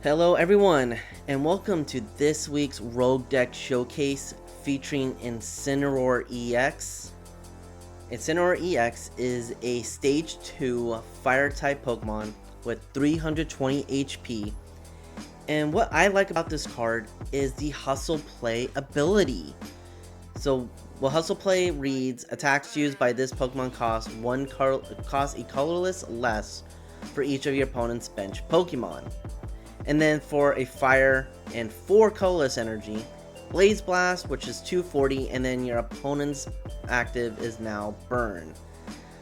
Hello everyone, and welcome to this week's Rogue Deck Showcase featuring Incineroar EX. Incineroar EX is a Stage 2 Fire-type Pokemon with 320 HP, and what I like about this card is the Hustle Play ability. So, Hustle Play reads, attacks used by this Pokemon cost a colorless less for each of your opponent's bench Pokemon. And then for a fire and 4 colorless energy, Blaze Blast, which is 240, and then your opponent's active is now Burn.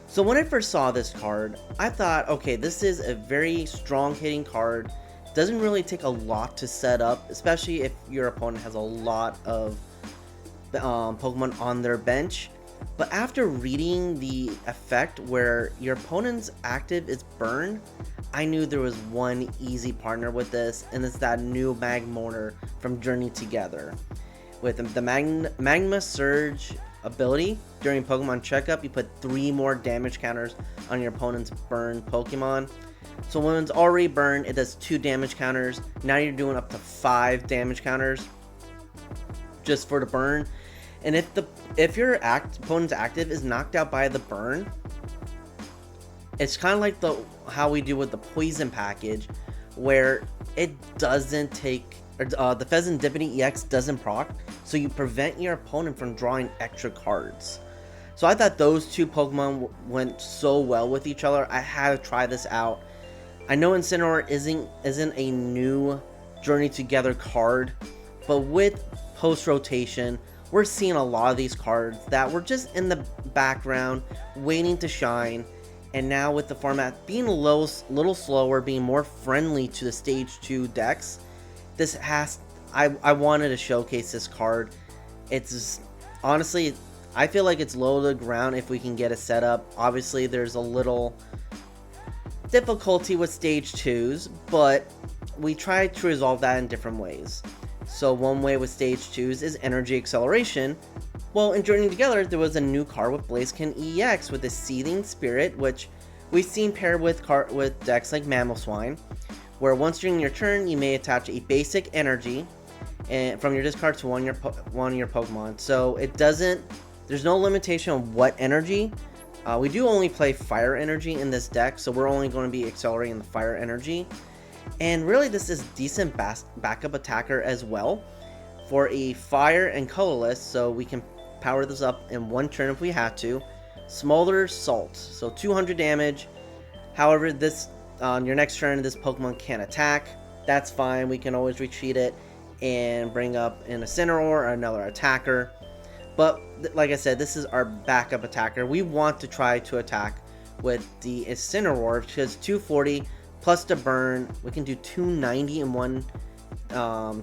So when I first saw this card, I thought, okay, this is a very strong hitting card. Doesn't really take a lot to set up, especially if your opponent has a lot of Pokemon on their bench. But after reading the effect where your opponent's active is Burn, I knew there was one easy partner with this, and it's that new Magmortar from Journey Together. With the Magma Surge ability, during Pokemon Checkup, you put 3 more damage counters on your opponent's Burn Pokemon. So when it's already burned, it does 2 damage counters. Now you're doing up to 5 damage counters just for the burn. And if your opponent's active is knocked out by the burn, it's kind of like how we do with the poison package, where it doesn't take, the Fezandipiti EX doesn't proc, so you prevent your opponent from drawing extra cards. So I thought those two Pokemon went so well with each other. I had to try this out. I know Incineroar isn't a new Journey Together card, but with post rotation, we're seeing a lot of these cards that were just in the background, waiting to shine. And now with the format being a little slower, being more friendly to the Stage 2 decks, I wanted to showcase this card. It's honestly, I feel like it's low to the ground if we can get a setup. Obviously, there's a little difficulty with Stage 2s, but we tried to resolve that in different ways. So one way with Stage 2s is Energy Acceleration. Well, in Journey Together, there was a new card with Blaziken EX with a Seething Spirit, which we've seen paired with decks like Mamoswine, where once during your turn, you may attach a basic energy from your discard to one of your Pokemon. So there's no limitation on what energy. We do only play Fire Energy in this deck, so we're only going to be accelerating the Fire Energy. And really, this is decent backup attacker as well for a fire and colorless, so we can power this up in one turn if we had to. Smolder Salt, so 200 damage. However, this on your next turn, this Pokemon can't attack. That's fine. We can always retreat it and bring up an Incineroar or another attacker. But like I said, this is our backup attacker. We want to try to attack with the Incineroar because 240 plus the burn. We can do 290 in one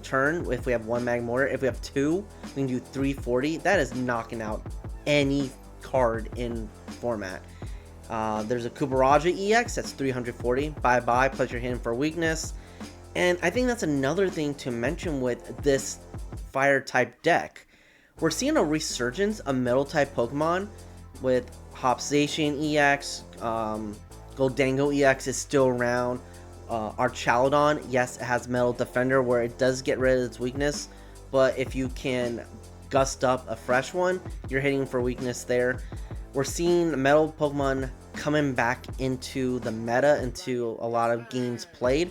turn if we have one Magmortar. If we have 2, we can do 340. That is knocking out any card in format. There's a Kubaraja EX that's 340. Bye bye, plus you're hitting for weakness. And I think that's another thing to mention with this fire type deck. We're seeing a resurgence of metal type Pokemon with Hopsation EX. Goldango EX is still around. Archaludon, yes, it has Metal Defender where it does get rid of its weakness, but if you can gust up a fresh one, you're hitting for weakness there. We're seeing Metal Pokemon coming back into the meta, into a lot of games played,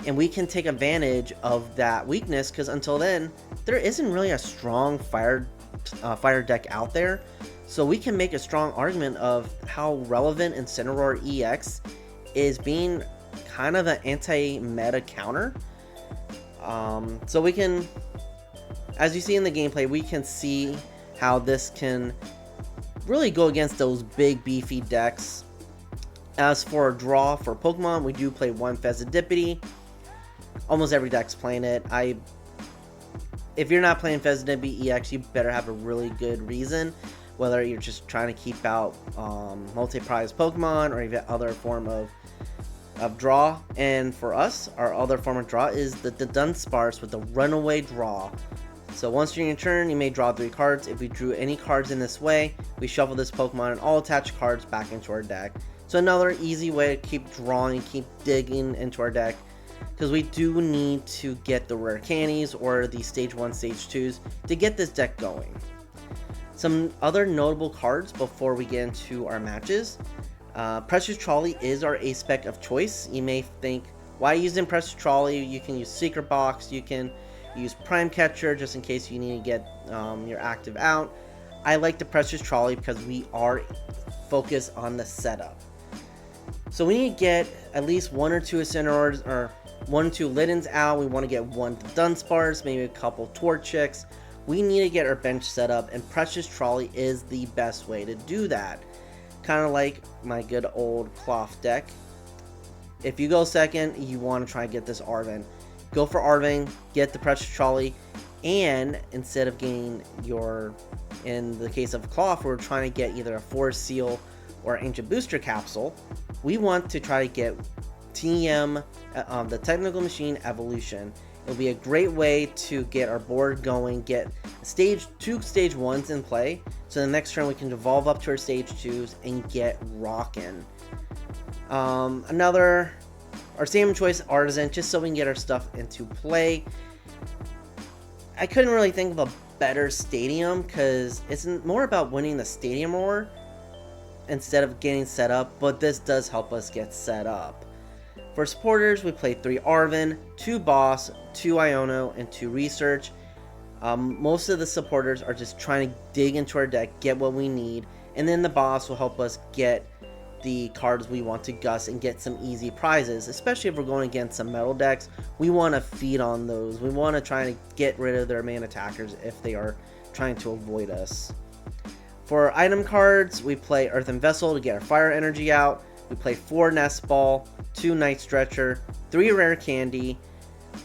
and we can take advantage of that weakness because until then, there isn't really a strong fire deck out there. So we can make a strong argument of how relevant Incineroar EX is being kind of an anti-meta counter. So we can, as you see in the gameplay, we can see how this can really go against those big beefy decks. As for a draw for Pokemon, we do play one Fezandipiti. Almost every deck's playing it. If you're not playing Fezandipiti EX, you better have a really good reason. Whether you're just trying to keep out multi-prize Pokemon or even other form of draw. And for us, our other form of draw is the Dunsparce with the Runaway Draw. So once during your turn, you may draw 3 cards. If we drew any cards in this way, we shuffle this Pokemon and all attached cards back into our deck. So another easy way to keep drawing, keep digging into our deck. because we do need to get the rare candies or the stage 1, stage 2s to get this deck going. Some other notable cards before we get into our matches. Precious Trolley is our ace spec of choice. You may think, why using Precious Trolley? You can use Secret Box, you can use Prime Catcher just in case you need to get your active out. I like the Precious Trolley because we are focused on the setup. So we need to get at least 1 or 2 Incineroars or 1 or 2 Littens out. We want to get 1 Dunsparce, maybe a couple Torchics. We need to get our bench set up, and Precious Trolley is the best way to do that. Kind of like my good old cloth deck. If you go second, you want to try and get this Arven. Go for Arven, get the Precious Trolley, and instead of getting your, in the case of cloth, we're trying to get either a Forest Seal or Ancient Booster Capsule. We want to try to get TM, the Technical Machine Evolution. It'll be a great way to get our board going, get stage 2 stage 1s in play, so the next turn we can evolve up to our stage 2s and get rockin'. Our stadium choice, Artazon, just so we can get our stuff into play. I couldn't really think of a better stadium because it's more about winning the stadium roar instead of getting set up, but this does help us get set up. For supporters, we played 3 Arven, 2 Boss, 2 Iono, and 2 Research. Most of the supporters are just trying to dig into our deck, get what we need, and then the Boss will help us get the cards we want to gust and get some easy prizes, especially if we're going against some metal decks. We want to feed on those. We want to try to get rid of their main attackers if they are trying to avoid us. For item cards, we play Earthen Vessel to get our fire energy out. We play 4 Nest Ball, 2 Night Stretcher, 3 Rare Candy.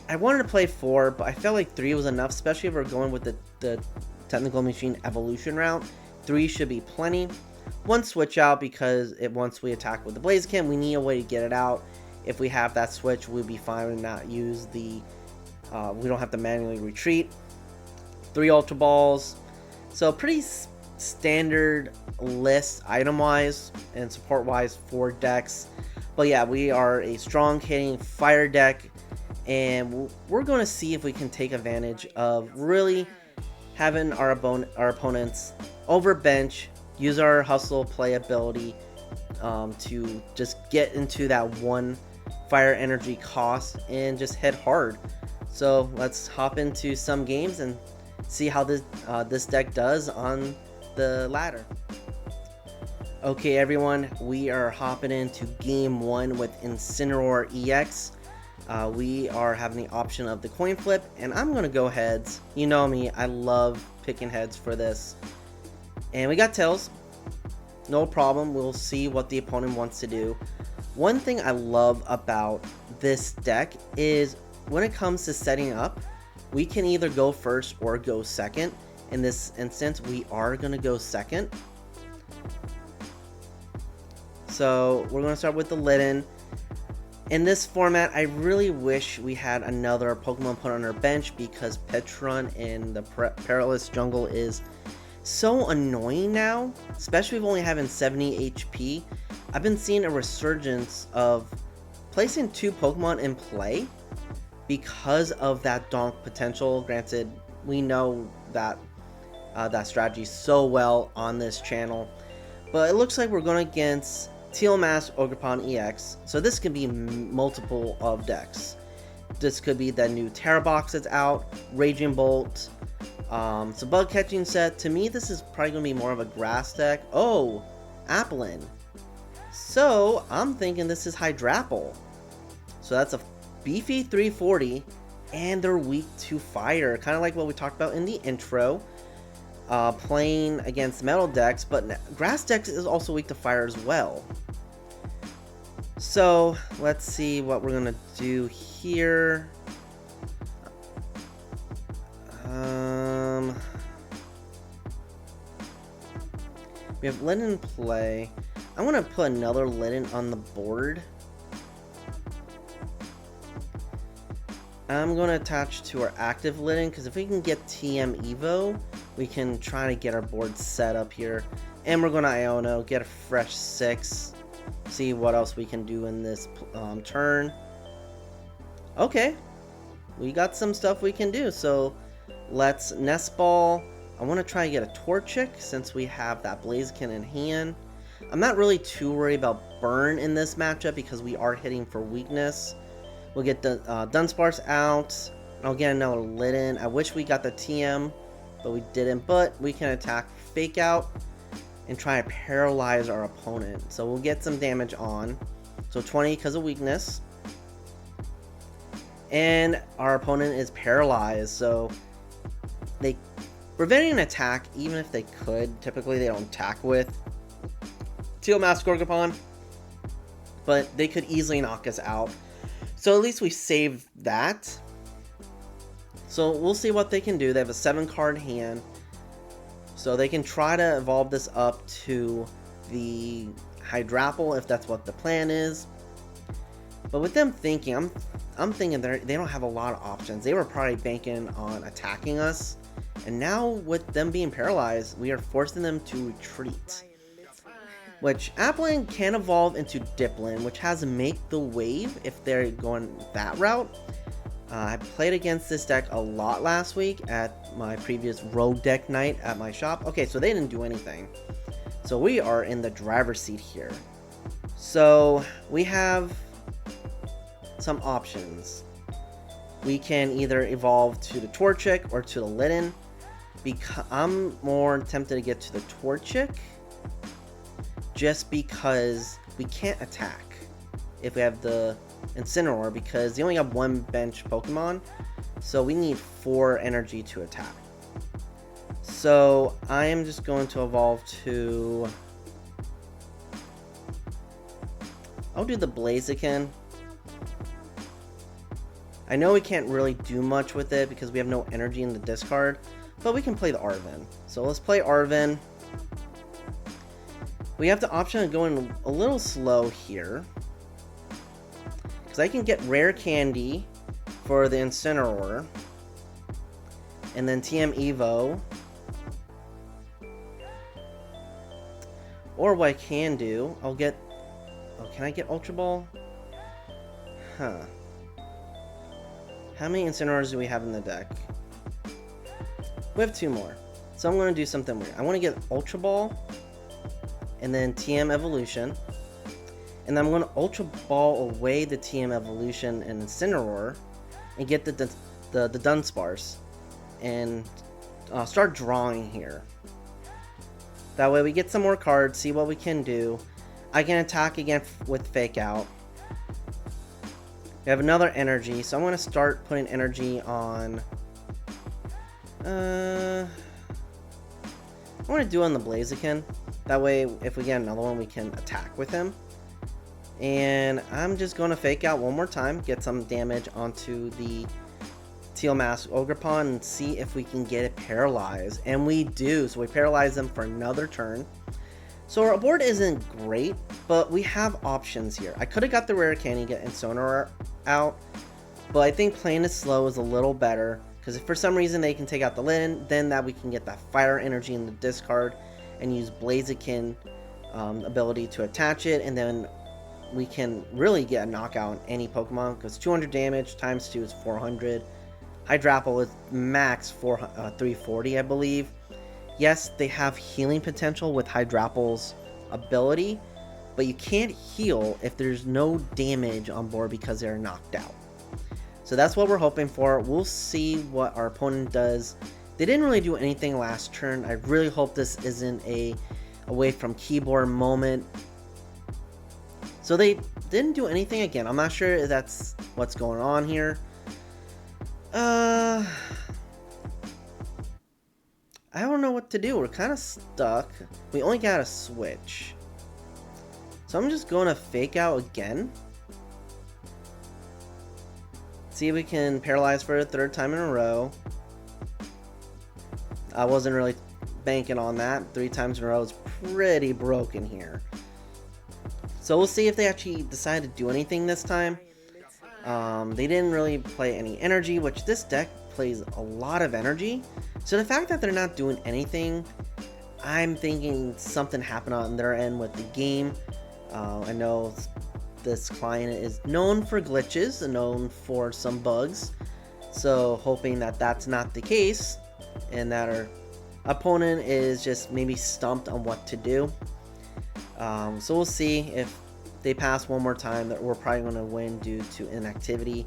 I wanted to play 4, but I felt like 3 was enough, especially if we're going with the Technical Machine Evolution route. 3 should be plenty. 1 Switch out because once we attack with the Blaziken, we need a way to get it out. If we have that switch, we'll be fine and not use the... we don't have to manually retreat. 3 Ultra Balls. So pretty standard list item-wise and support-wise for decks. But yeah, we are a strong hitting fire deck, and we're going to see if we can take advantage of really having our opponents overbench, use our hustle play ability to just get into that 1 fire energy cost and just hit hard. So let's hop into some games and see how this deck does on the ladder. Okay everyone, we are hopping into game 1 with Incineroar EX. We are having the option of the coin flip, and I'm gonna go heads. You know me, I love picking heads for this. And we got tails, no problem. We'll see what the opponent wants to do. One thing I love about this deck is when it comes to setting up, we can either go first or go second. In this instance, we are going to go second. So we're going to start with the Litten. In this format, I really wish we had another Pokemon put on our bench because Petron in the Perilous Jungle is so annoying now, especially with only having 70 HP. I've been seeing a resurgence of placing 2 Pokemon in play because of that donk potential. Granted, we know that that strategy so well on this channel, but it looks like we're going against Teal Mask Ogerpon EX, so this can be multiple of decks. This could be the new Terra Box that's out, Raging Bolt. So bug catching set. To me, this is probably going to be more of a grass deck. Oh, Applin. So I'm thinking this is Hydrapple. So that's a beefy 340, and they're weak to fire, kind of like what we talked about in the intro. Playing against metal decks, but grass decks is also weak to fire as well. So let's see what we're gonna do here. We have Litten in play. I want to put another Litten on the board. I'm going to attach to our active Litten because if we can get TM Evo, we can try to get our board set up here. And we're going to Iono, get a fresh 6, see what else we can do in this turn. Okay, we got some stuff we can do. So let's Nest Ball. I want to try and get a Torchic since we have that Blaziken in hand. I'm not really too worried about burn in this matchup because we are hitting for weakness. We'll get the Dunsparce out. I'll get another Litten. I wish we got the TM, but we didn't. But we can attack Fake Out and try to paralyze our opponent. So we'll get some damage on. So 20 because of weakness. And our opponent is paralyzed, so they preventing an attack, even if they could. Typically they don't attack with Teal Mask Gorgapon, but they could easily knock us out. So at least we saved that. So we'll see what they can do. They have a 7-card hand, so they can try to evolve this up to the Hydrapple if that's what the plan is. But with them thinking, I'm thinking they don't have a lot of options. They were probably banking on attacking us, and now with them being paralyzed, we are forcing them to retreat. Which Applin can evolve into Diplin, which has Make the Wave if they're going that route. I played against this deck a lot last week at my previous Rogue Deck night at my shop. Okay, so they didn't do anything. So we are in the driver's seat here. So we have some options. We can either evolve to the Torchic or to the Litten. I'm more tempted to get to the Torchic just because we can't attack if we have the Incineroar, because they only have 1 bench Pokemon, so we need 4 energy to attack. So I am just going to evolve to, I'll do the Blaziken. I know we can't really do much with it because we have no energy in the discard, but we can play the Arven. So let's play Arven. We have the option of going a little slow here, because I can get Rare Candy for the Incineroar, and then TM Evo. Or what I can do, I'll get, oh, can I get Ultra Ball? Huh. How many Incineroars do we have in the deck? We have 2 more. So I'm going to do something weird. I want to get Ultra Ball and then TM Evolution. And then I'm going to Ultra Ball away the TM Evolution and Incineroar and get the Dunsparce and start drawing here. That way we get some more cards, see what we can do. I can attack again with Fake Out. We have another energy, so I'm going to start putting energy on... I want to do on the Blaziken. That way, if we get another one, we can attack with him. And I'm just going to Fake Out one more time, get some damage onto the Teal Mask Ogrepon, and see if we can get it paralyzed. And we do, so we paralyze them for another turn. So our board isn't great, but we have options here. I could have got the Rare Candy, get Incineroar out, but I think playing it slow is a little better, because if for some reason they can take out the Litten, then that we can get that fire energy in the discard and use Blaziken ability to attach it, and then we can really get a knockout on any Pokemon, because 200 damage times 2 is 400. Hydrapple is max 340, I believe. Yes, they have healing potential with Hydrapple's ability, but you can't heal if there's no damage on board because they're knocked out. So that's what we're hoping for. We'll see what our opponent does. They didn't really do anything last turn. I really hope this isn't a away from keyboard moment. So they didn't do anything again. I'm not sure if that's what's going on here. I don't know what to do. We're kind of stuck. We only got a switch. So I'm just going to Fake Out again. See if we can paralyze for a 3rd time in a row. I wasn't really banking on that. 3 times in a row is pretty broken here. So we'll see if they actually decide to do anything this time. They didn't really play any energy, which this deck plays a lot of energy. So the fact that they're not doing anything, I'm thinking something happened on their end with the game. I know this client is known for glitches and known for some bugs. So hoping that that's not the case and that our opponent is just maybe stumped on what to do. So we'll see if they pass one more time, that we're probably going to win due to inactivity.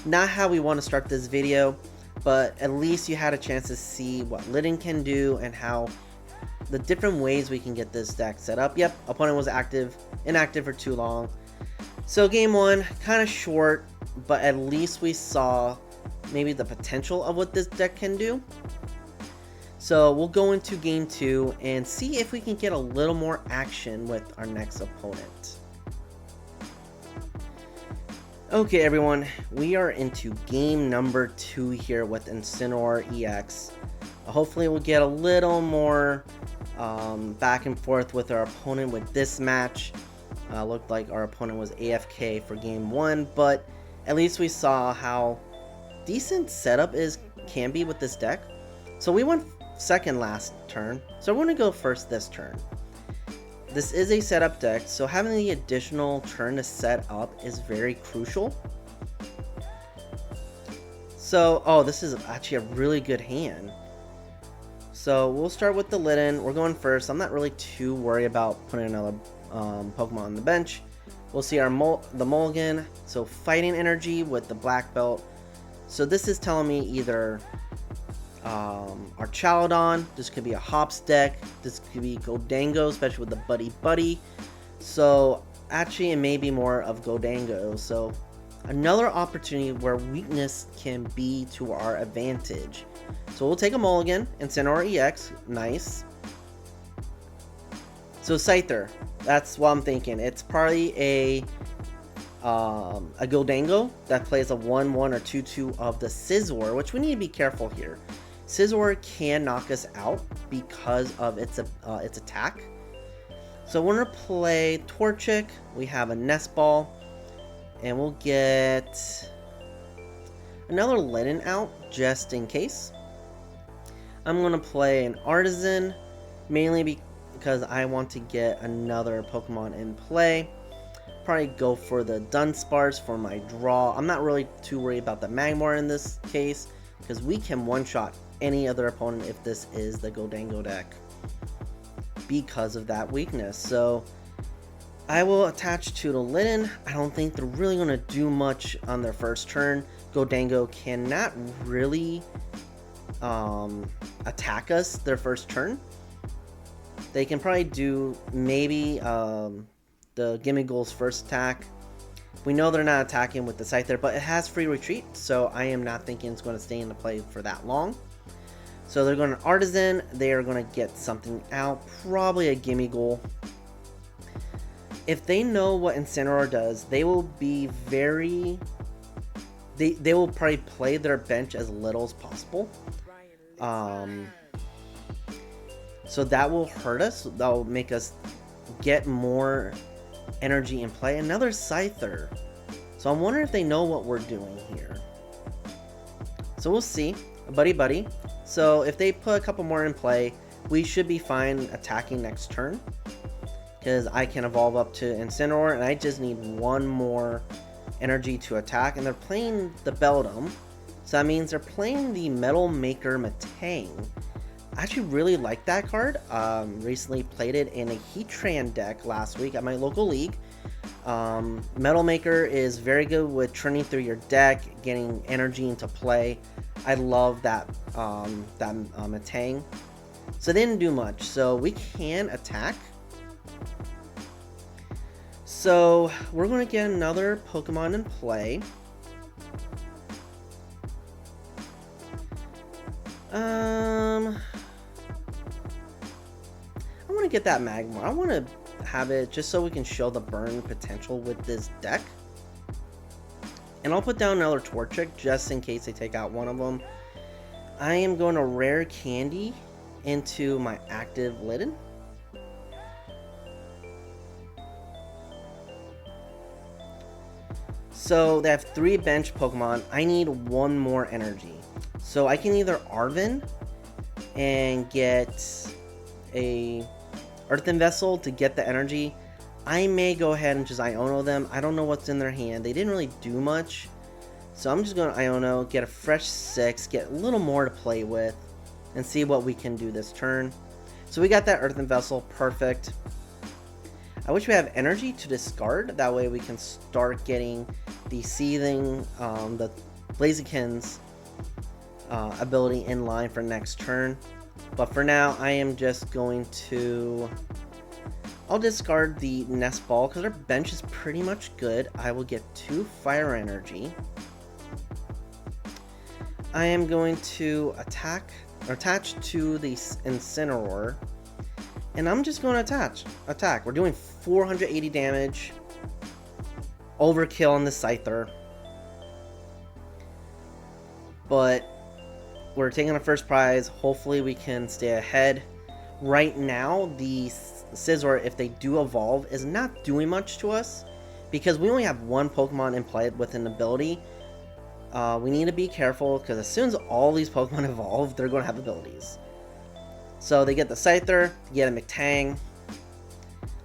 Not how we want to start this video, but at least you had a chance to see what Litten can do and how the different ways we can get this deck set up. Yep, opponent was inactive for too long. So game one, kind of short, but at least we saw maybe the potential of what this deck can do. So we'll go into game two and see if we can get a little more action with our next opponent. Okay everyone, we are into game number 2 here with Incineroar EX. Hopefully we'll get a little more back and forth with our opponent with this match. Looked like our opponent was AFK for game 1, but at least we saw how decent setup can be with this deck. So we went second last turn, so we're going to go first this turn. This is a setup deck, so having the additional turn to set up is very crucial. So, oh, this is actually a really good hand. So we'll start with the Litten. We're going first. I'm not really too worried about putting another Pokemon on the bench. We'll see the Mulligan. So fighting energy with the black belt. So this is telling me either our Chaladon, this could be a Hops deck, this could be Gholdengo, especially with the Buddy Buddy. So actually it may be more of Gholdengo. So another opportunity where weakness can be to our advantage. So we'll take a Mulligan, Incineroar EX, nice. So Scyther, that's what I'm thinking. It's probably a Gholdengo that plays a 1/1 or 2/2 of the Scizor, which we need to be careful here. Scizor can knock us out because of its attack. So we're gonna play Torchic. We have a Nest Ball, and we'll get another Litten out just in case. I'm gonna play an Artazon, mainly because I want to get another Pokemon in play. Probably go for the Dunsparce for my draw. I'm not really too worried about the Magmar in this case, because we can one-shot any other opponent if this is the Gholdengo deck because of that weakness. So I will attach to the Litten. I don't think they're really going to do much on their first turn. Gholdengo cannot really attack us their first turn. They can probably do maybe the Gimme Goals first attack. We know they're not attacking with the Scyther, but it has free retreat, so I am not thinking it's going to stay into play for that long. So they're going to Artazon. They are going to get something out, probably a Gimme Goal. If they know what Incineroar does, they will be very... They will probably play their bench as little as possible. So that will hurt us. That will make us get more energy in play. Another Scyther. So I'm wondering if they know what we're doing here. So we'll see. Buddy Buddy. So if they put a couple more in play, we should be fine attacking next turn, because I can evolve up to Incineroar, and I just need one more energy to attack. And they're playing the Beldum, so that means they're playing the Metal Maker Metang. I actually really like that card. Recently played it in a Heatran deck last week at my local league. Metal Maker is very good with churning through your deck, getting energy into play. I love that Metang. So they didn't do much, so we can attack. So we're going to get another Pokemon in play. I want to get that Magmar. I want to have it just so we can show the burn potential with this deck. And I'll put down another Torchic just in case they take out one of them. I am going to Rare Candy into my active Litten. So they have 3 bench Pokemon. I need 1 more energy. So I can either Arven and get a Earthen Vessel to get the energy. I may go ahead and just Iono them. I don't know what's in their hand. They didn't really do much. So I'm just going to Iono, get a fresh 6, get a little more to play with, and see what we can do this turn. So we got that Earthen Vessel, perfect. I wish we have energy to discard. That way we can start getting the Seething, the Blaziken's ability in line for next turn. But for now, I am just going to... I'll discard the Nest Ball because our bench is pretty much good. I will get 2 Fire Energy. I am going to attach to the Incineroar. And I'm just going to attack. We're doing 480 damage. Overkill on the Scyther. But we're taking the first prize. Hopefully we can stay ahead. Right now, the Scizor, if they do evolve, is not doing much to us. Because we only have one Pokemon in play with an ability. We need to be careful because as soon as all these Pokemon evolve, they're going to have abilities. So they get the Scyther, get a McTang.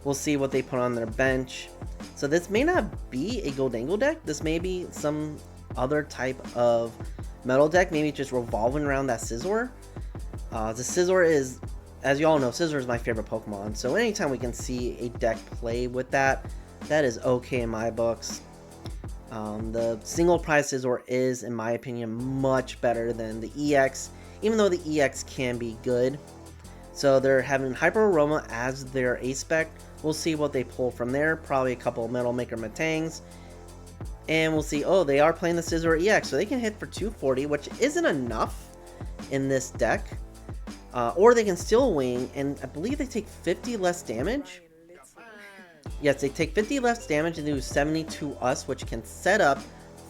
We'll see what they put on their bench. So this may not be a Goldangle deck. This may be some other type of metal deck. Maybe just revolving around that Scizor. The Scizor is, as you all know, Scizor is my favorite Pokemon. So anytime we can see a deck play with that, that is okay in my books. The single prize Scizor is, in my opinion, much better than the EX, even though the EX can be good. So they're having Hyper Aroma as their A-Spec. We'll see what they pull from there. Probably a couple of Metal Maker Matangs. And we'll see, oh, they are playing the Scizor EX, so they can hit for 240, which isn't enough in this deck. Or they can still wing, and I believe they take 50 less damage. Yes, they take 50 less damage and do 70 to us, which can set up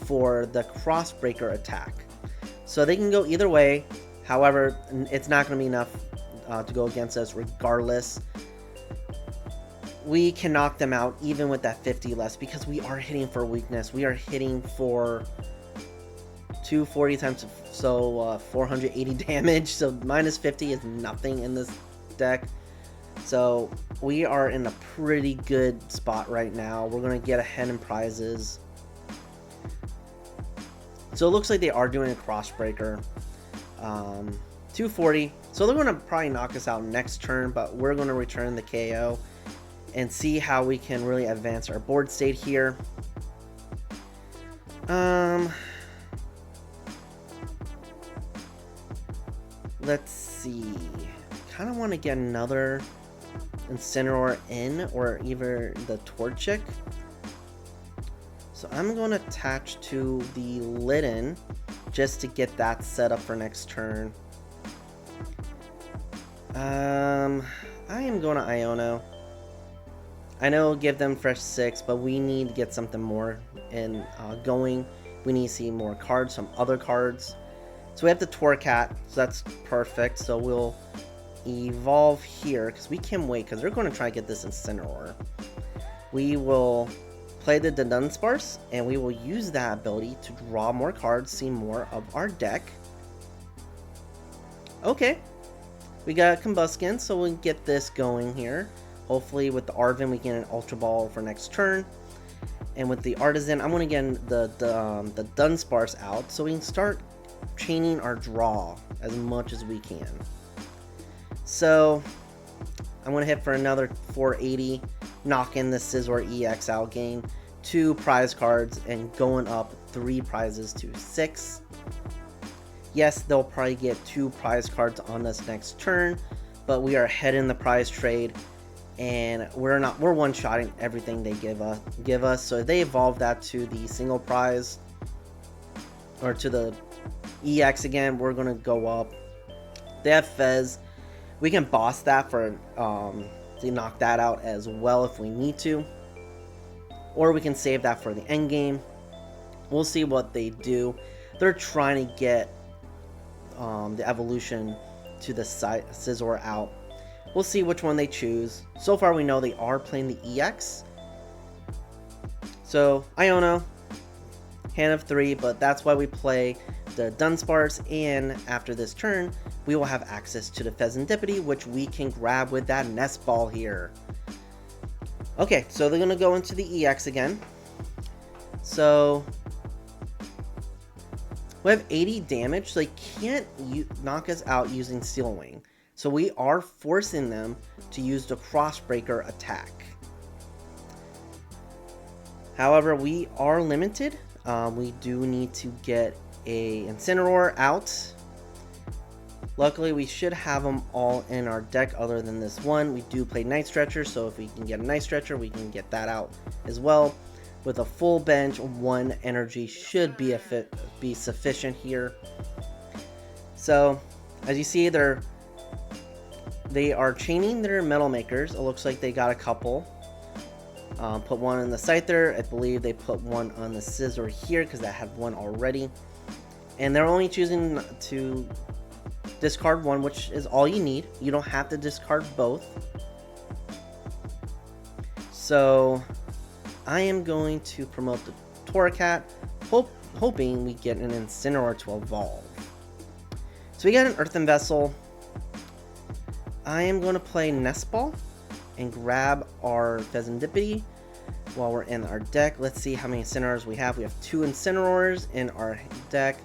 for the Crossbreaker attack. So they can go either way. However, it's not going to be enough to go against us regardless. We can knock them out even with that 50 less because we are hitting for weakness. We are hitting for 240 times, so 480 damage. So minus 50 is nothing in this deck. So we are in a pretty good spot right now. We're going to get ahead in prizes. So it looks like they are doing a Crossbreaker. 240. So they're going to probably knock us out next turn, but we're going to return the KO and see how we can really advance our board state here. Let's see. Kind of want to get another Incineroar in, or either the Torchic. So I'm going to attach to the Litten just to get that set up for next turn. I am going to Iono. I know give them fresh 6, but we need to get something more in going. We need to see more cards, some other cards. So we have the Torracat, so that's perfect. So we'll evolve here because we can wait because they're going to try to get this Incineroar. We will play the Dunsparce and we will use that ability to draw more cards, see more of our deck. Okay, we got a Combusken, so we'll get this going here. Hopefully with the Arven we get an Ultra Ball for next turn. And with the Artazon, I'm going to get the Dunsparce out so we can start chaining our draw as much as we can. So I'm going to hit for another 480, knock in the Scizor EX out, gain 2 prize cards, and going up 3 prizes to 6. Yes, they'll probably get 2 prize cards on us next turn, but we are ahead in the prize trade, and we're one-shotting everything they give us. So if they evolve that to the single prize, or to the EX again, we're going to go up. They have Fez. We can boss that for to knock that out as well if we need to. Or we can save that for the end game. We'll see what they do. They're trying to get the evolution to the Scizor out. We'll see which one they choose. So far we know they are playing the EX. So Iono, hand of 3, but that's why we play the Dunsparce, and after this turn we will have access to the Fezandipiti, which we can grab with that Nest Ball here. Okay, so they're gonna go into the EX again. So we have 80 damage, so they can't knock us out using Steel Wing. So we are forcing them to use the Crossbreaker attack. However, we are limited. We do need to get a Incineroar out. Luckily, we should have them all in our deck other than this one. We do play Night Stretcher, so if we can get a Night Stretcher, we can get that out as well. With a full bench, 1 energy should be sufficient here. So, as you see, they are chaining their Metal Makers. It looks like they got a couple. Put one in the Scyther. I believe they put one on the Scizor here because I had one already. And they're only choosing to discard one, which is all you need. You don't have to discard both. So I am going to promote the Torracat, hoping we get an Incineroar to evolve. So we got an Earthen Vessel. I am going to play Nest Ball and grab our Fezandipiti while we're in our deck. Let's see how many Incineroars we have. We have 2 Incineroars in our deck,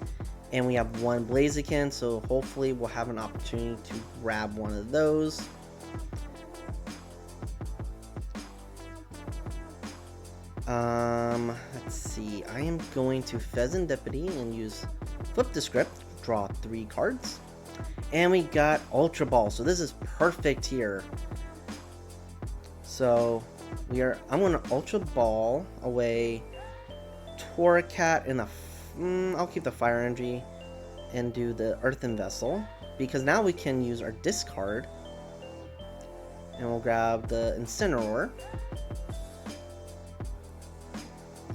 and we have 1 Blaziken, so hopefully we'll have an opportunity to grab one of those. Let's see. I am going to Fezandipiti and use Flip the Script, draw 3 cards. And we got Ultra Ball, so this is perfect here. So I'm going to Ultra Ball away Torracat in the I'll keep the Fire Energy and do the Earthen Vessel, because now we can use our discard, and we'll grab the Incineroar.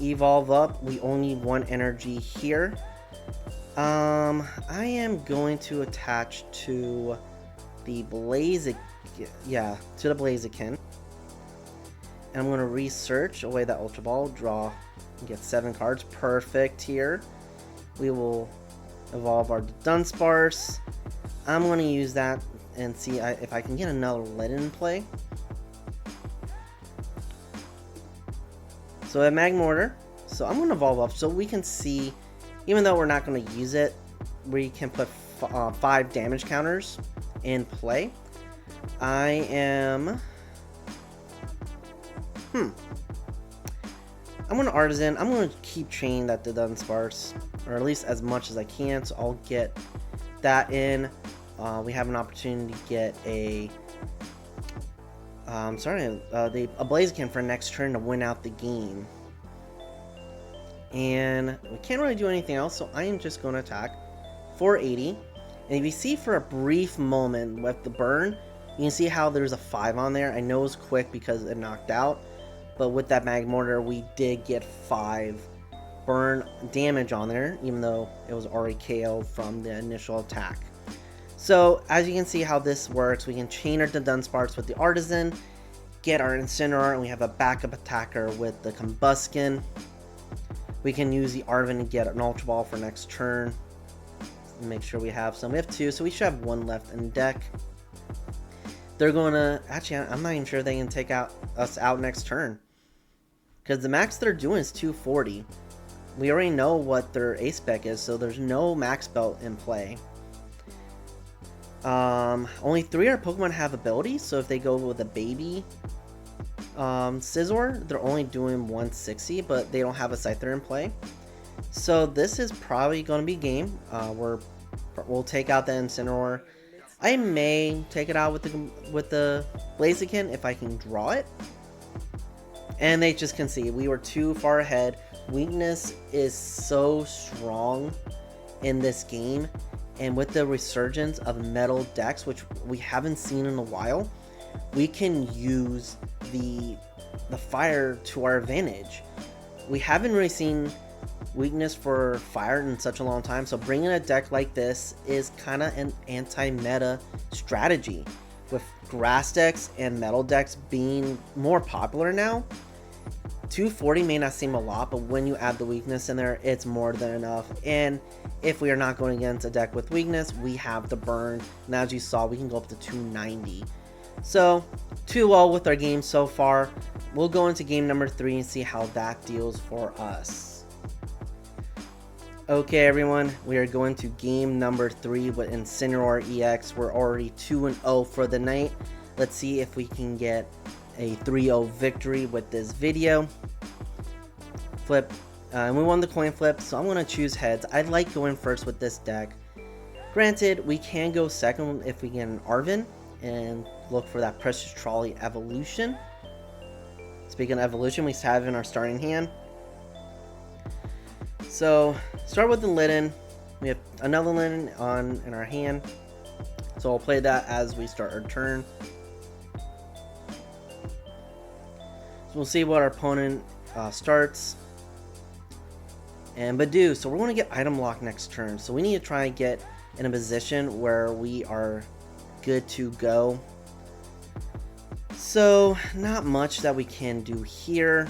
Evolve up. We only need 1 energy here. I am going to attach to the Blaziken. Yeah, to the Blaziken. And I'm going to research away that Ultra Ball, draw, and get 7 cards. Perfect here. We will evolve our Dunsparce. I'm going to use that and see if I can get another Litten play. So I have Magmortar. So I'm going to evolve up so we can see, even though we're not going to use it, we can put 5 damage counters in play. I am... I'm going to Artazon. I'm going to keep training that Dudunsparce, or at least as much as I can, so I'll get that in. We have an opportunity to get a... a Blaziken for next turn to win out the game. And we can't really do anything else, so I am just going to attack 480. And if you see for a brief moment with the burn, you can see how there's a 5 on there. I know it was quick because it knocked out, but with that Magmortar, we did get 5 burn damage on there, even though it was already KO'd from the initial attack. So, as you can see how this works, we can chain our Dunsparce with the Artazon, get our Incineroar, and we have a backup attacker with the Combusken. We can use the Arven to get an Ultra Ball for next turn. Make sure we have some. We have 2, so we should have 1 left in deck. They're going to... Actually, I'm not even sure they can take us out next turn, because the max they're doing is 240. We already know what their ace spec is, so there's no max belt in play. Only 3 of our Pokemon have abilities, so if they go with a baby Scizor, they're only doing 160, but they don't have a Scyther in play. So this is probably going to be game. We'll take out the Incineroar. I may take it out with the Blaziken if I can draw it. And they just can see we were too far ahead. Weakness is so strong in this game, and with the resurgence of metal decks, which we haven't seen in a while, we can use the fire to our advantage. We haven't really seen weakness for fire in such a long time, so bringing a deck like this is kind of an anti-meta strategy, with grass decks and metal decks being more popular now. 240 may not seem a lot, but when you add the weakness in there, it's more than enough. And if we are not going against a deck with weakness, we have the burn, and as you saw, we can go up to 290. So 2-0 with our game so far. We'll go into game number 3 and see how that deals for us. Okay everyone, we are going to game number 3 with Incineroar EX. We're already 2-0 for the night. Let's see if we can get a 3-0 victory with this video. Flip, and we won the coin flip, so I'm going to choose heads. I like going first with this deck. Granted, we can go second if we get an Arven and look for that Precious Trolley evolution. Speaking of evolution, we have in our starting hand. So, start with the Litten. We have another Litten in our hand. So I'll play that as we start our turn. So we'll see what our opponent starts. And Badu, so we're going to get item lock next turn. So we need to try and get in a position where we are good to go. So not much that we can do here.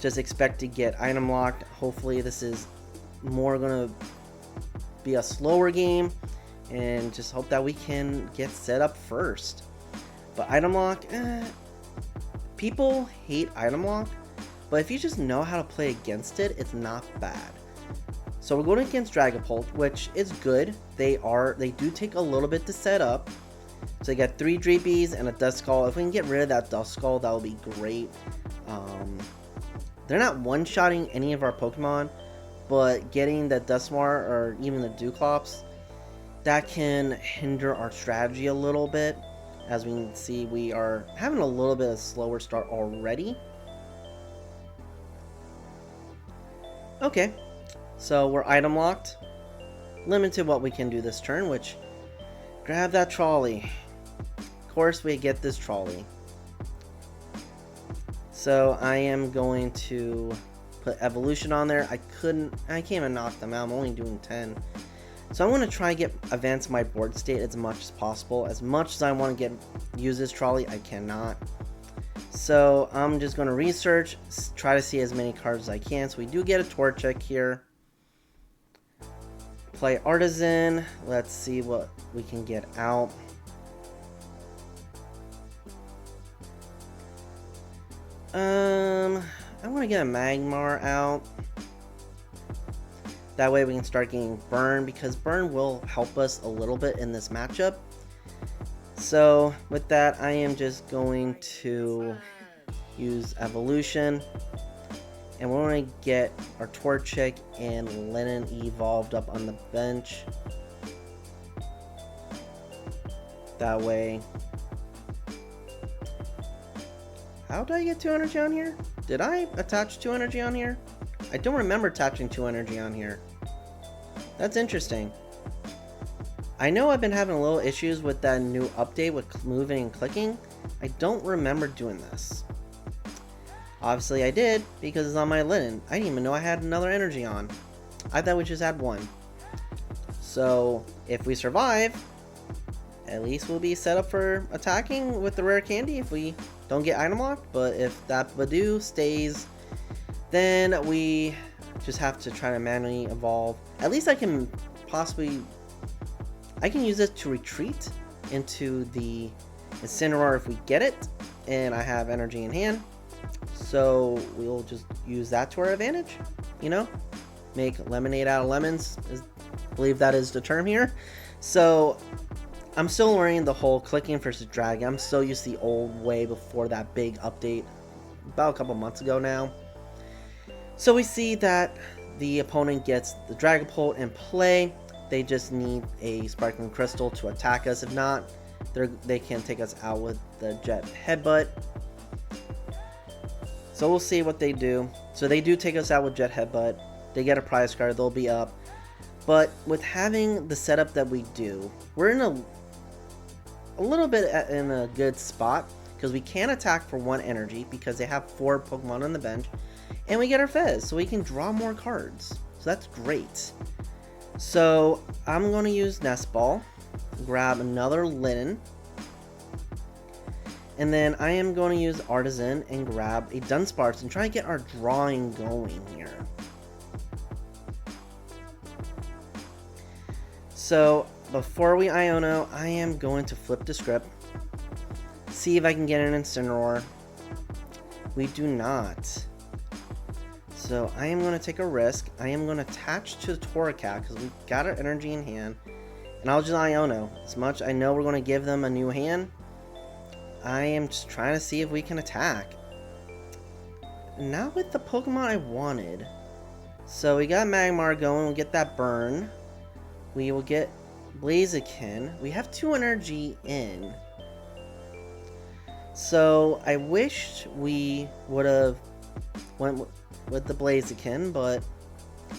Just expect to get item locked. Hopefully this is more going to be a slower game. And just hope that we can get set up first. But item lock, people hate item lock. But if you just know how to play against it, it's not bad. So we're going against Dragapult, which is good. They do take a little bit to set up. So you got 3 Dreepies and a Duskull. If we can get rid of that Duskull, that would be great. They're not one-shotting any of our Pokemon, but getting the Dunsparce or even the Dewclops, that can hinder our strategy a little bit. As we can see, we are having a little bit of slower start already. Okay, so we're item locked. Limited what we can do this turn, which grab that trolley. Of course we get this trolley. So I am going to put evolution on there. I can't even knock them out. I'm only doing 10. So I'm going to try and advance my board state as much as possible. As much as I want to use this trolley, I cannot. So I'm just going to research, try to see as many cards as I can. So we do get a Torchic here. Play Artazon. Let's see what we can get out. I want to get a Magmar out. That way we can start getting Burn, because Burn will help us a little bit in this matchup. So with that, I am just going to use evolution, and we're going to get our Torchic and Litten evolved up on the bench. That way. How did I get 2 energy on here? Did I attach 2 energy on here? I don't remember attaching 2 energy on here. That's interesting. I know I've been having a little issues with that new update with moving and clicking. I don't remember doing this. Obviously I did, because it's on my Litten. I didn't even know I had another energy on. I thought we just had 1. So if we survive, at least we'll be set up for attacking with the Rare Candy if we don't get item locked. But if that Badu stays, then we just have to try to manually evolve. At least I can use it to retreat into the Incineroar if we get it, and I have energy in hand. So we'll just use that to our advantage, you know? Make lemonade out of lemons, I believe that is the term here. So I'm still learning the whole clicking versus dragging. I'm so used to the old way before that big update about a couple months ago now. So we see that the opponent gets the Dragapult in play. They just need a Sparkling Crystal to attack us. If not, they can take us out with the Jet Headbutt. So we'll see what they do. So they do take us out with Jet Headbutt. They get a prize card. They'll be up. But with having the setup that we do, we're in a little bit in a good spot, because we can attack for 1 energy because they have 4 Pokemon on the bench, and we get our Fez, so we can draw more cards. So that's great. So I'm going to use Nest Ball, grab another Litten, and then I am going to use Artazon and grab a Dunsparce and try and get our drawing going here. So before we Iono, I am going to flip the script. See if I can get an Incineroar. We do not. So I am going to take a risk. I am going to attach to the Torracat because we've got our energy in hand. And I'll just Iono. As much I know we're going to give them a new hand, I am just trying to see if we can attack. Not with the Pokemon I wanted. So we got Magmar going. We'll get that burn. We will get Blaziken. We have 2 energy in. So I wished we would have went with the Blaziken, but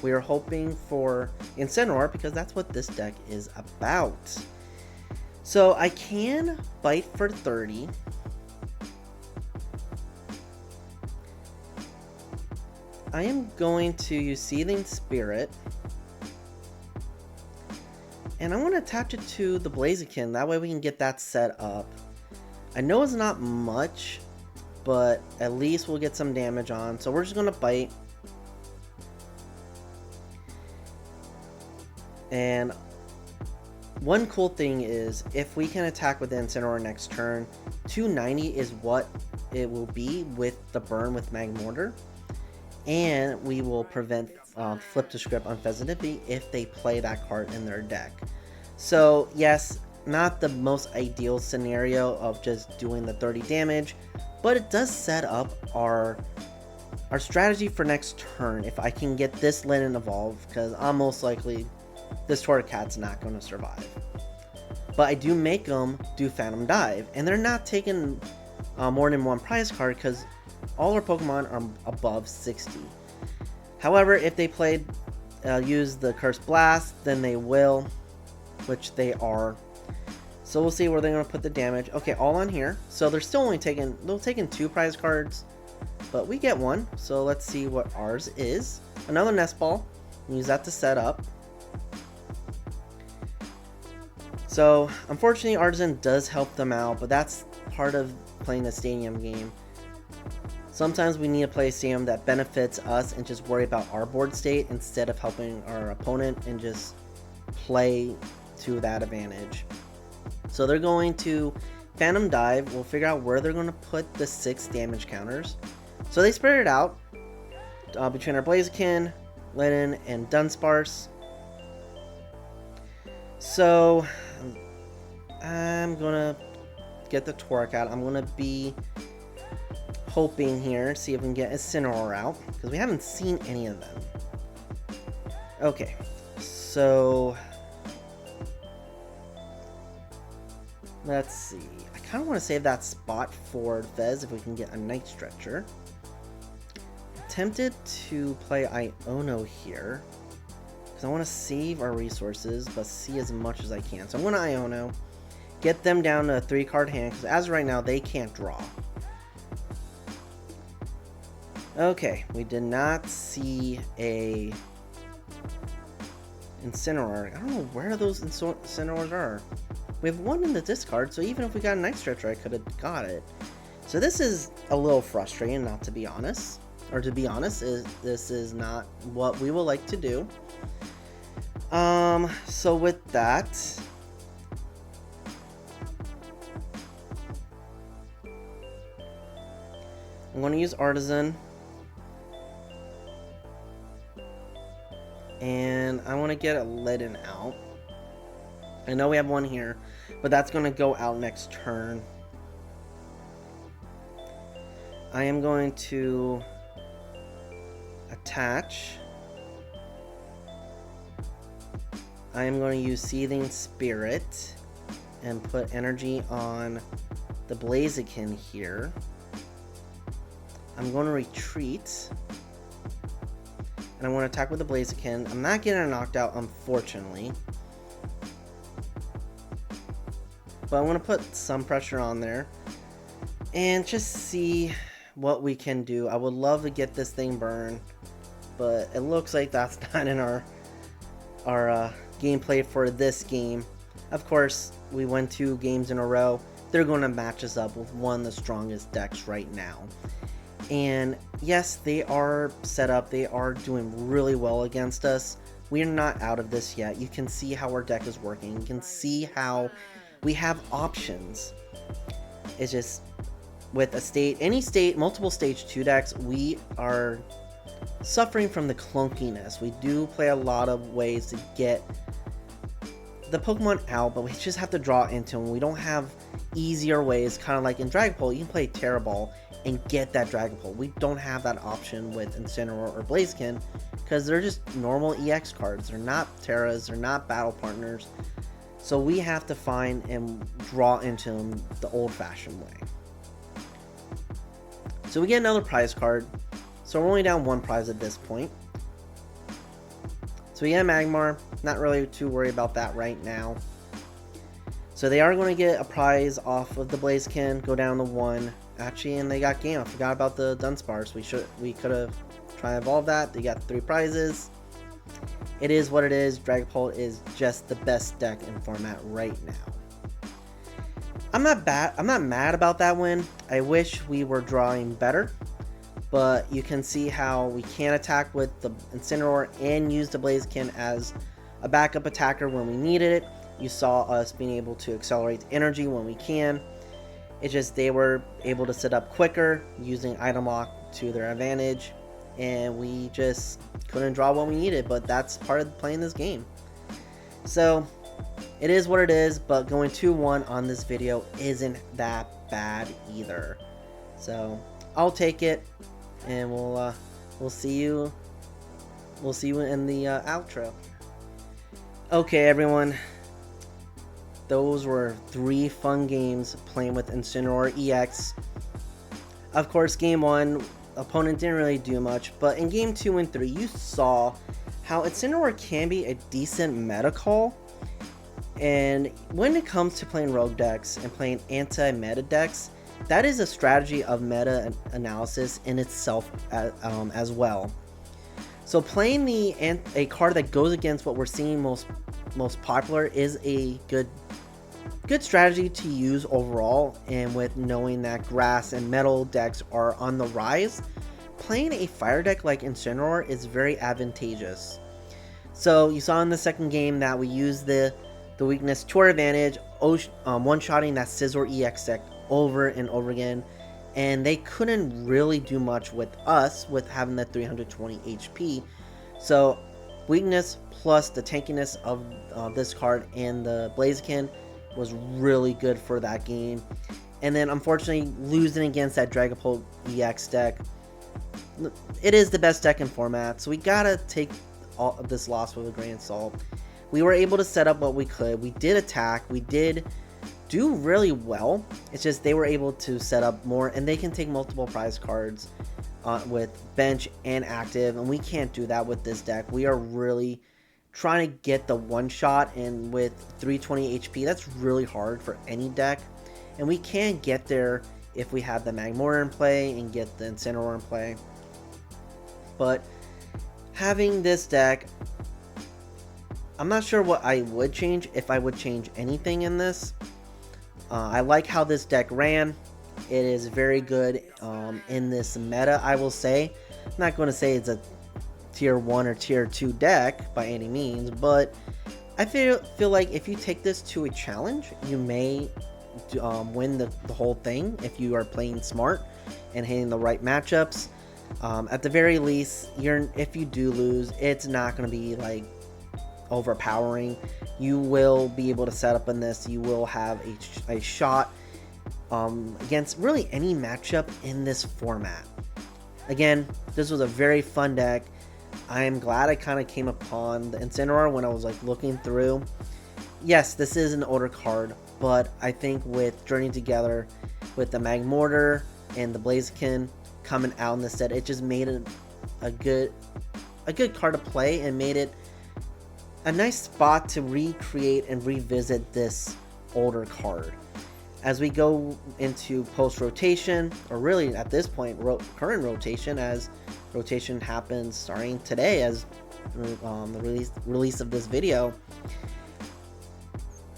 we are hoping for Incineroar because that's what this deck is about. So I can bite for 30. I am going to use Seething Spirit. And I'm going to attach it to the Blaziken. That way we can get that set up. I know it's not much, but at least we'll get some damage on. So we're just going to bite. And one cool thing is, if we can attack with the Incineroar next turn, 290 is what it will be with the burn with Magmortar. And we will prevent flip the script on Fezandipiti if they play that card in their deck. So yes, not the most ideal scenario of just doing the 30 damage, but it does set up our strategy for next turn if I can get this Litten evolve, because I'm most likely this Torracat's not going to survive. But I do make them do Phantom Dive, and they're not taking more than 1 prize card because all our Pokemon are above 60. However, if they played use the Curse Blast, then they will, which they are. So we'll see where they're going to put the damage. Okay, all on here. So they're still only taking 2 prize cards, but we get 1. So let's see what ours is. Another Nest Ball. Use that to set up. So unfortunately, Artazon does help them out, but that's part of playing a stadium game. Sometimes we need to play a stadium that benefits us and just worry about our board state instead of helping our opponent and just play to that advantage. So they're going to Phantom Dive. We'll figure out where they're going to put the 6 damage counters. So they spread it out between our Blaziken, Litten, and Dunsparce. So I'm going to get the Torracat. I'm going to be hoping here, see if we can get Incineroar out, because we haven't seen any of them. Okay, so let's see. I kind of want to save that spot for Fez if we can get a Night Stretcher. Tempted to play Iono here because I want to save our resources but see as much as I can. So I'm going to Iono, get them down to a 3-card hand because as of right now they can't draw. Okay, we did not see a Incineroar. I don't know where those Incineroars are. We have 1 in the discard, so even if we got a Night Stretcher, I could have got it. So this is a little frustrating, not to be honest. Or to be honest, this is not what we would like to do. So with that, I'm going to use Artazon. And I want to get a Litten out. I know we have 1 here, but that's going to go out next turn. I am going to attach. I am going to use Seething Spirit and put energy on the Blaziken here. I'm going to retreat. And I want to attack with the Blaziken. I'm not getting knocked out, unfortunately. But I want to put some pressure on there. And just see what we can do. I would love to get this thing burned. But it looks like that's not in our gameplay for this game. Of course, we won 2 games in a row. They're going to match us up with one of the strongest decks right now. And yes, they are set up. They are doing really well against us. we're not out of this yet. You can see how our deck is working. You can see how we have options. It's just with multiple stage 2 decks, we are suffering from the clunkiness. We do play a lot of ways to get the Pokemon out, but we just have to draw into them. We don't have easier ways, kind of like in Dragon Ball, you can play Terra Ball and get that Dragon Ball. We don't have that option with Incineroar or Blaziken because they're just normal EX cards. They're not Terras, they're not battle partners. So we have to find and draw into them the old-fashioned way. So we get another prize card. So we're only down one prize at this point. So we get a Magmar. Not really too worried about that right now. So they are going to get a prize off of the Blaziken, go down to 1. Actually, and they got game. I forgot about the Dunsparce. We could have tried to evolve that. They got 3 prizes. It is what it is. Dragapult is just the best deck in format right now. I'm not mad about that win. I wish we were drawing better, but you can see how we can attack with the Incineroar and use the Blaziken as a backup attacker when we needed it. You saw us being able to accelerate energy when we can. It's just they were able to set up quicker using item lock to their advantage, and we just couldn't draw what we needed, but that's part of playing this game. So it is what it is, but going 2-1 on this video isn't that bad either. So I'll take it, and we'll see you in the outro. Okay, everyone. Those were 3 fun games playing with Incineroar EX. Of course, game 1, opponent didn't really do much, but in game 2 and 3, you saw how Incineroar can be a decent meta call. And when it comes to playing rogue decks and playing anti-meta decks, that is a strategy of meta analysis in itself as well. So playing a card that goes against what we're seeing most popular is a good strategy to use overall. And with knowing that grass and metal decks are on the rise, playing a fire deck like Incineroar is very advantageous. So you saw in the second game that we used the weakness to our advantage, one-shotting that Scizor EX deck over and over again, and they couldn't really do much with us with having that 320 HP. So weakness plus the tankiness of this card and the Blaziken was really good for that game. And then unfortunately losing against that Dragapult EX deck, it is the best deck in format, so we gotta take all of this loss with a grain of salt. We were able to set up what we could. We did attack. We did do really well. It's just they were able to set up more, and they can take multiple prize cards with bench and active, and we can't do that with this deck. We are really trying to get the one shot, and with 320 HP, that's really hard for any deck. And we can get there if we have the Magmortar in play and get the Incineroar in play. But having this deck, I'm not sure what I would change, if I would change anything in this. I like how this deck ran. It is very good in this meta, I will say. I'm not going to say it's a tier 1 or tier 2 deck by any means, but I feel like if you take this to a challenge, you may win the whole thing if you are playing smart and hitting the right matchups. At the very least, if you do lose, it's not going to be like overpowering. You will be able to set up in this. You will have a shot against really any matchup in this format. Again, this was a very fun deck. I am glad I kind of came upon the Incineroar when I was like looking through. Yes, this is an older card, but I think with Journey Together, with the Magmortar and the Blaziken coming out in the set, it just made it a good card to play and made it a nice spot to recreate and revisit this older card. As we go into post-rotation, or really at this point current rotation, as rotation happens starting today as the release of this video,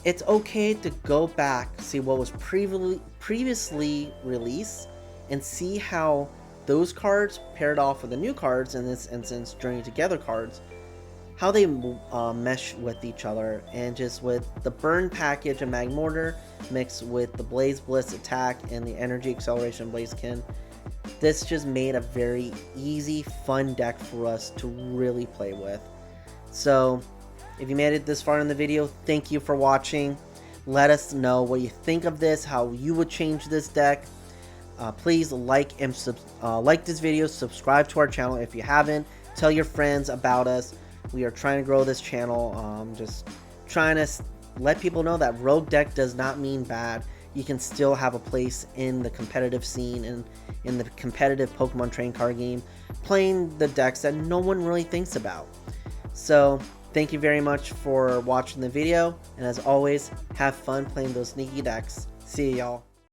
it's okay to go back, see what was previously released, and see how those cards paired off with the new cards, in this instance Journey Together cards, how they mesh with each other, and just with the burn package of Magmortar mixed with the Blaze Blitz attack and the energy acceleration Blaziken, this just made a very easy, fun deck for us to really play with. So if you made it this far in the video, thank you for watching. Let us know what you think of this, how you would change this deck. Please like this video, subscribe to our channel if you haven't, tell your friends about us. We are trying to grow this channel, just trying to let people know that rogue deck does not mean bad. You can still have a place in the competitive scene and in the competitive Pokemon trading card game, playing the decks that no one really thinks about. So thank you very much for watching the video, and as always, have fun playing those sneaky decks. See y'all.